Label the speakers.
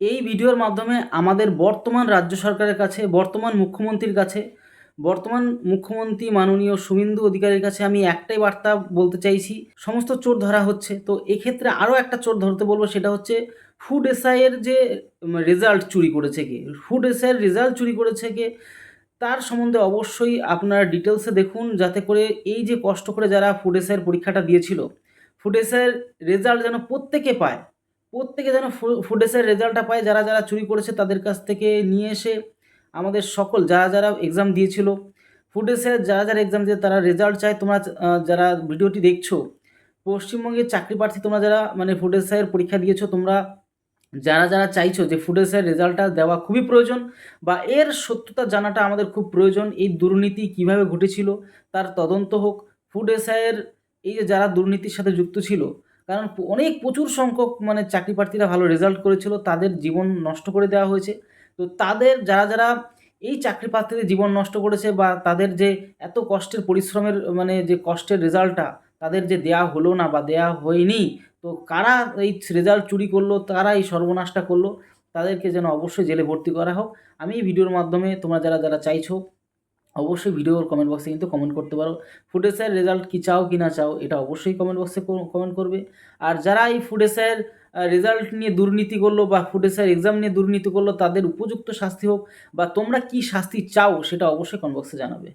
Speaker 1: এই ভিডিওর মাধ্যমে আমাদের বর্তমান রাজ্য সরকারের কাছে, বর্তমান মুখ্যমন্ত্রীর কাছে, বর্তমান মুখ্যমন্ত্রী মাননীয় শুভেন্দু অধিকারীর কাছে আমি একটাই বার্তা বলতে চাইছি, সমস্ত চোর ধরা হচ্ছে। তো এক্ষেত্রে আরও একটা চোর ধরতে বলব, সেটা হচ্ছে ফুড এসআইয়ের যে রেজাল্ট চুরি করেছে কে, ফুড এসআইয়ের রেজাল্ট চুরি করেছে কে, তার সম্বন্ধে অবশ্যই আপনারা ডিটেলসে দেখুন, যাতে করে এই যে কষ্ট করে যারা ফুড এসআইয়ের পরীক্ষাটা দিয়েছিল, ফুড এসআইয়ের রেজাল্ট যেন প্রত্যেকে পায়, প্রত্যেকে যেন ফুড এসআইয়ের রেজাল্টটা পায়। যারা যারা চুরি করেছে তাদের কাছ থেকে নিয়ে এসে আমাদের সকল যারা যারা এক্সাম দিয়েছিল, ফুড এসআইয়ের যারা যারা এক্সাম দিয়ে তারা রেজাল্ট চায়। তোমরা যারা ভিডিওটি দেখছো, পশ্চিমবঙ্গের চাকরি প্রার্থী, তোমরা যারা মানে ফুড এসআইয়ের পরীক্ষা দিয়েছো, তোমরা যারা যারা চাইছো যে ফুড এসআইয়ের রেজাল্টটা দেওয়া খুবই প্রয়োজন, বা এর সত্যতা জানাটা আমাদের খুব প্রয়োজন, এই দুর্নীতি কিভাবে ঘটেছিল তার তদন্ত হোক। ফুড এসআইয়ের এই যে যারা দুর্নীতির সাথে যুক্ত ছিল, কারণ অনেক প্রচুর সংখ্যক মানে চাকরি প্রার্থীরা ভালো রেজাল্ট করেছিল, তাদের জীবন নষ্ট করে দেওয়া হয়েছে। তো তাদের যারা যারা এই চাকরি প্রার্থীদের জীবন নষ্ট করেছে, বা তাদের যে এত কষ্টের পরিশ্রমের মানে যে কষ্টের রেজাল্টটা তাদের যে দেয়া হলো না বা দেয়া হয়নি, তো কারা এই রেজাল্ট চুরি করলো, কারা এই সর্বনাশটা করলো, তাদেরকে যেন অবশ্যই জেলে ভর্তি করা হোক। আমি এই ভিডিওর মাধ্যমে তোমরা যারা যারা চাইছো, অবশ্যই ভিডিওর কমেন্ট বক্সে কিন্তু কমেন্ট করতে পারো। ফুড এসআইয়ের রেজাল্ট কি চাও কি না চাও, এটা অবশ্যই কমেন্ট বক্সে কমেন্ট করবে। আর যারা এই ফুড এসআইয়ের রেজাল্ট নিয়ে দুর্নীতি করলো বা ফুড এসআইয়ের এক্সাম নিয়ে দুর্নীতি করলো, তাদের উপযুক্ত শাস্তি হোক, বা তোমরা কি শাস্তি চাও সেটা অবশ্যই কমেন্ট বক্সে জানাবে।